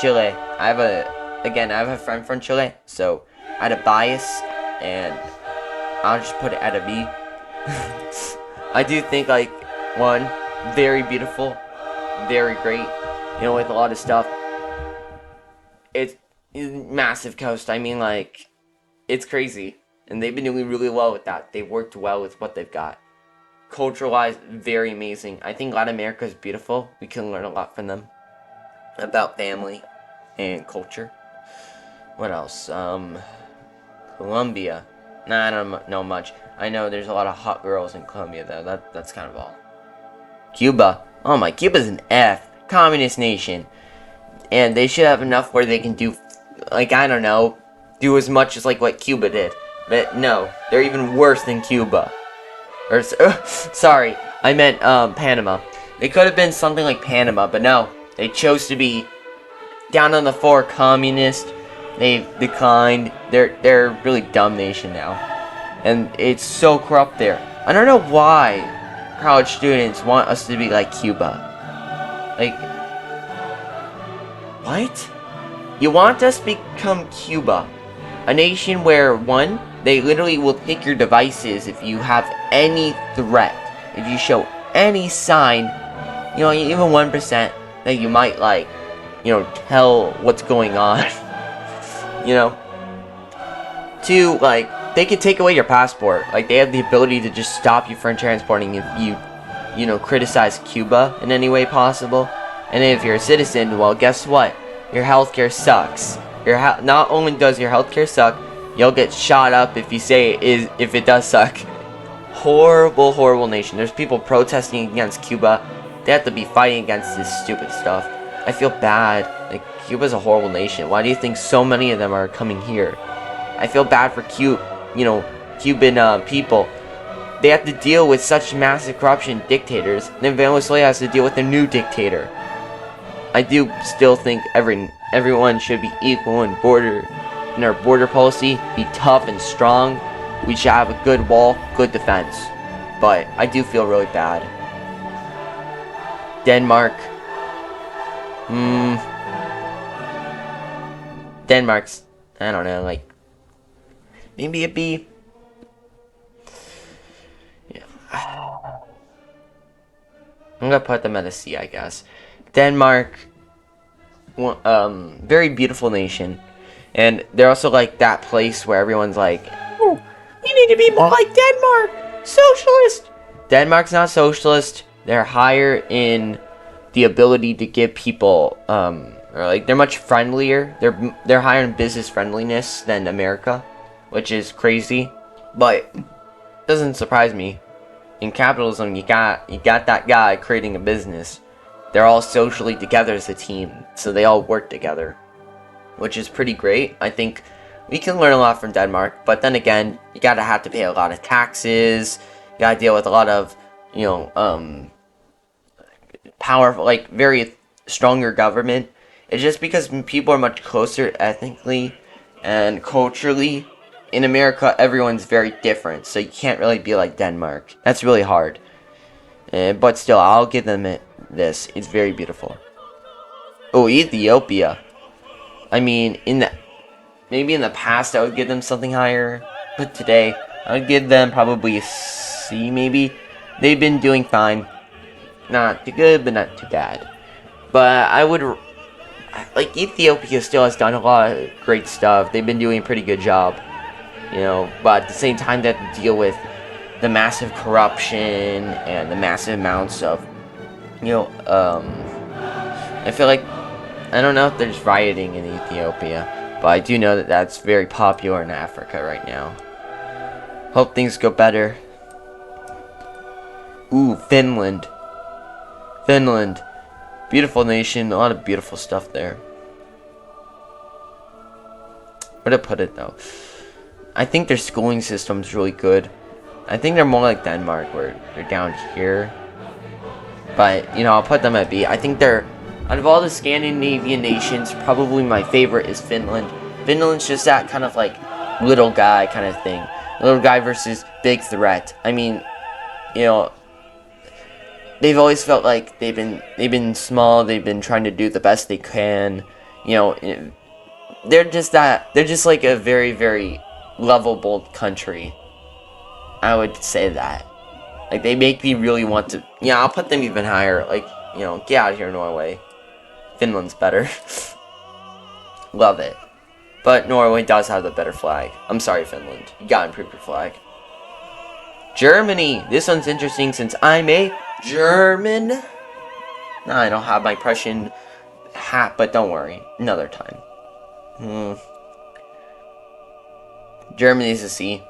Chile. I have a friend from Chile, so I had a bias, and I'll just put it at a B. I do think one, very beautiful, very great, with a lot of stuff. It's massive coast. I mean, it's crazy, and they've been doing really well with that. They worked well with what they've got. culture-wise, very amazing. I think Latin America is beautiful. We can learn a lot from them about family and culture. What else? Colombia. Nah, I don't know much. I know there's a lot of hot girls in Colombia, though. That's kind of all. Cuba. Oh my, Cuba's an communist nation. And they should have enough where they can do, like, I don't know, do as much as, like, what Cuba did. But no, they're even worse than Cuba. Or, sorry, I meant, Panama. They could have been something like Panama, but no. They chose to be down on the floor communist. They've declined. They're a really dumb nation now. And it's so corrupt there. I don't know why college students want us to be like Cuba. Like, what? You want us to become Cuba? A nation where, one, they literally will take your devices if you have any threat. If you show any sign, you know, even 1%, that you might, like, you know, tell what's going on. You know? Two, like, they could take away your passport. Like, they have the ability to just stop you from transporting if you know, criticize Cuba in any way possible. And if you're a citizen, well, guess what? Your healthcare sucks. Not only does your healthcare suck, you'll get shot up if you say if it does suck. Horrible, horrible nation. There's people protesting against Cuba. They have to be fighting against this stupid stuff. I feel bad. Like, Cuba's a horrible nation. Why do you think so many of them are coming here? I feel bad for Cuban people. They have to deal with such massive corruption dictators. Then Venezuela has to deal with a new dictator. I do still think everyone should be equal in our border policy, be tough and strong. We should have a good wall, good defense. But I do feel really bad. Denmark. Denmark's, I don't know, like, maybe a B. Yeah. I'm gonna put them at a C, I guess. Denmark, very beautiful nation. And they're also like that place where everyone's like, oh, we need to be more like Denmark. Socialist. Denmark's not socialist. They're higher in the ability to give people, or like they're much friendlier. They're higher in business friendliness than America, which is crazy. But it doesn't surprise me. In capitalism, you got that guy creating a business. They're all socially together as a team, so they all work together, which is pretty great. I think we can learn a lot from Denmark, but then again, you gotta have to pay a lot of taxes. You gotta deal with a lot of, you know, powerful, like very stronger government. It's just because people are much closer ethnically and culturally. In America, everyone's very different, so you can't really be like Denmark. That's really hard. But still, I'll give them this. It's very beautiful. Oh, Ethiopia. I mean, maybe in the past I would give them something higher, but today I would give them probably a C, maybe. They've been doing fine. Not too good, but not too bad. But I would, like, Ethiopia still has done a lot of great stuff. They've been doing a pretty good job. You know, but at the same time, they have to deal with the massive corruption and the massive amounts of, you know, I feel like, I don't know if there's rioting in Ethiopia, but I do know that that's very popular in Africa right now. Hope things go better. Ooh, Finland. Finland. Beautiful nation, a lot of beautiful stuff there. Where to put it, though? I think their schooling system's really good. I think they're more like Denmark, where they're down here. But, you know, I'll put them at B. I think they're, out of all the Scandinavian nations, probably my favorite is Finland. Finland's just that kind of, like, little guy kind of thing. Little guy versus big threat. I mean, you know, they've always felt like they've been small, they've been trying to do the best they can. You know, they're just like a very, very lovable country. I would say that. Like, they make me really want to, yeah, I'll put them even higher. Like, you know, get out of here, Norway. Finland's better. Love it. But Norway does have the better flag. I'm sorry, Finland. You gotta improve your flag. Germany. This one's interesting since I'm a German. No, I don't have my Prussian hat, but don't worry. Another time. Germany's a C.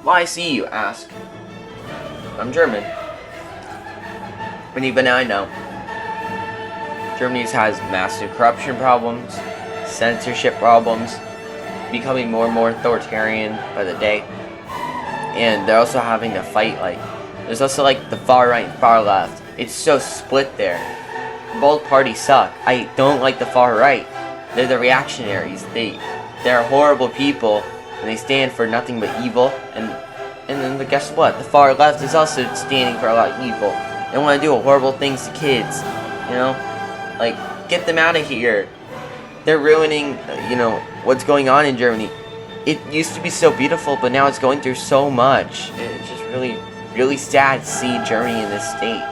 Why C, you ask? I'm German. But even I know. Germany has massive corruption problems, censorship problems, becoming more and more authoritarian by the day. And they're also having to fight, like, there's also like the far right and far left. It's so split there. Both parties suck. I don't like the far right. They're the reactionaries. They're horrible people, and they stand for nothing but evil. And then guess what? The far left is also standing for a lot of evil. They want to do horrible things to kids. You know, like, get them out of here. They're ruining, what's going on in Germany. It used to be so beautiful, but now it's going through so much. It's just really, really sad to see Germany in this state.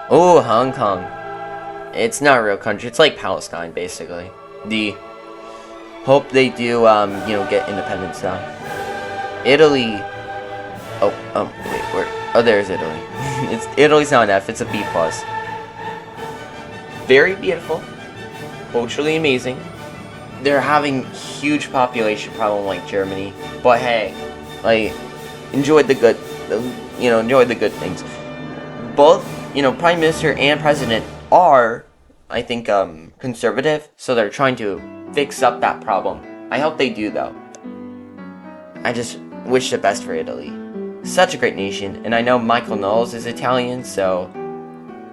Oh, Hong Kong. It's not a real country. It's like Palestine, basically. Hope they do, get independence now. Italy. Wait, where? Oh, there's Italy. Italy's not an F. It's a B+. Very beautiful. Culturally amazing. They're having huge population problem like Germany, but hey, like, enjoy the good things. Both, Prime Minister and President are, I think, conservative, so they're trying to fix up that problem. I hope they do, though. I just wish the best for Italy. Such a great nation, and I know Michael Knowles is Italian, so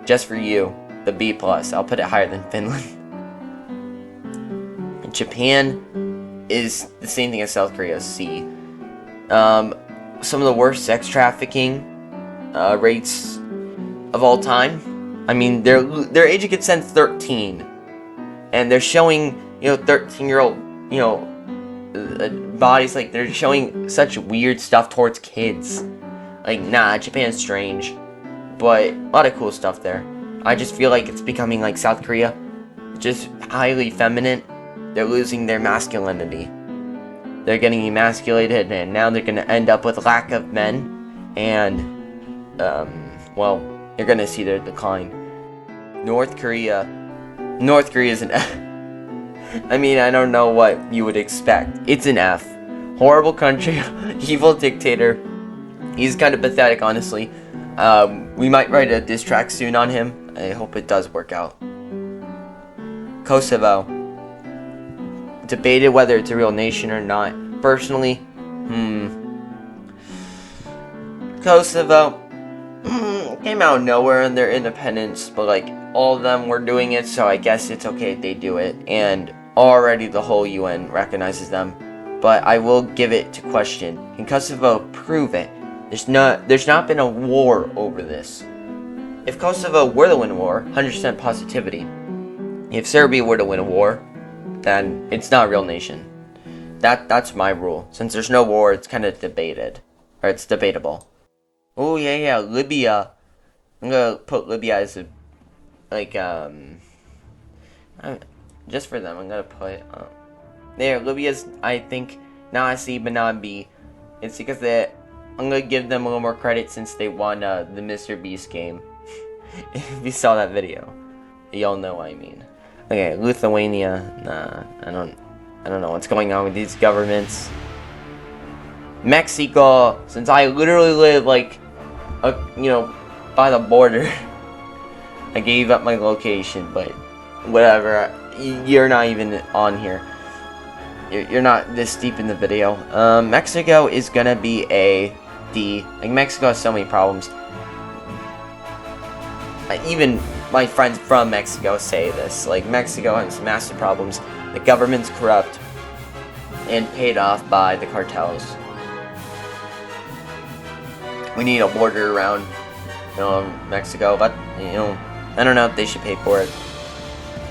just for you, the B+. I'll put it higher than Finland. Japan is the same thing as South Korea, C. Some of the worst sex trafficking rates of all time. I mean, their age of consent 13, and they're showing 13-year-old bodies, like, they're showing such weird stuff towards kids. Like, nah, Japan's strange, but a lot of cool stuff there. I just feel like it's becoming like South Korea, just highly feminine. They're losing their masculinity. They're getting emasculated, and now they're gonna end up with lack of men, and you're gonna see their decline. North Korea is an F. I mean, I don't know what you would expect. It's an F. Horrible country, evil dictator. He's kind of pathetic, honestly. We might write a diss track soon on him. I hope it does work out. Kosovo. Debated whether it's a real nation or not. Personally, Kosovo came out of nowhere in their independence, but like, all of them were doing it, so I guess it's okay if they do it. And already the whole UN recognizes them. But I will give it to question. Can Kosovo prove it? There's not been a war over this. If Kosovo were to win a war, 100% positivity. If Serbia were to win a war, then it's not a real nation. That's my rule. Since there's no war, it's kind of debated. Or it's debatable. Oh, yeah, Libya. I'm gonna put Libya as just for them, I'm gonna put, there, Libya's, I think, not a C, but not a B. It's because I'm gonna give them a little more credit since they won, the Mr. Beast game. If you saw that video, you'll know what I mean. Okay, Lithuania, nah, I don't know what's going on with these governments. Mexico, since I literally live, like, by the border. I gave up my location, but whatever, you're not even on here. You're not this deep in the video. Mexico is gonna be a D. Like, Mexico has so many problems. Even my friends from Mexico say this. Like, Mexico has massive problems. The government's corrupt and paid off by the cartels. We need a border around, Mexico, but, I don't know if they should pay for it.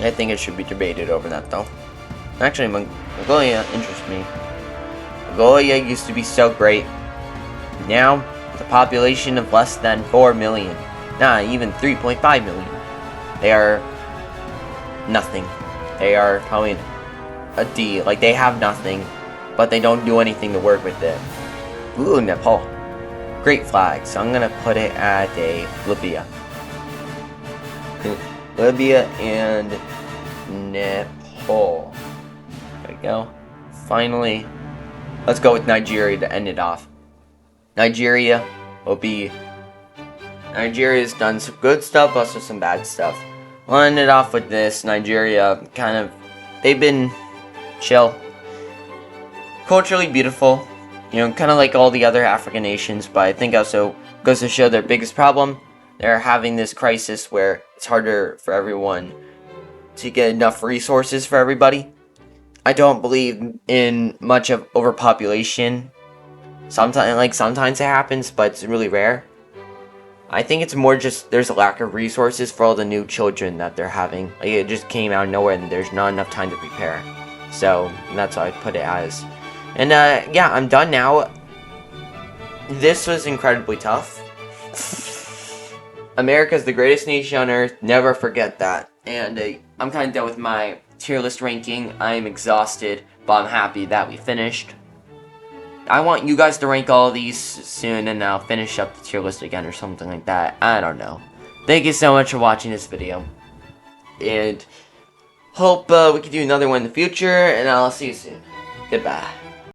I think it should be debated over that, though. Actually, Mongolia interests me. Mongolia used to be so great. Now, with a population of less than 4 million. Not even 3.5 million. They are nothing. They are probably a D. Like, they have nothing, but they don't do anything to work with it. Ooh, Nepal. Great flag. So I'm gonna put it at a Libya. Libya and Nepal. There we go. Finally, let's go with Nigeria to end it off. Nigeria will be... Nigeria's done some good stuff, also some bad stuff. We'll end it off with this. Nigeria, kind of... They've been chill. Culturally beautiful. You know, kind of like all the other African nations, but I think also goes to show their biggest problem. They're having this crisis where it's harder for everyone to get enough resources for everybody. I don't believe in much of overpopulation. Sometimes it happens, but it's really rare. I think it's more just there's a lack of resources for all the new children that they're having. Like, it just came out of nowhere and there's not enough time to prepare. So that's what I put it as. And yeah, I'm done now. This was incredibly tough. America's the greatest nation on earth. Never forget that. And I'm kind of done with my tier list ranking. I'm exhausted, but I'm happy that we finished. I want you guys to rank all these soon, and I'll finish up the tier list again or something like that. I don't know. Thank you so much for watching this video. And hope we can do another one in the future, and I'll see you soon. Goodbye.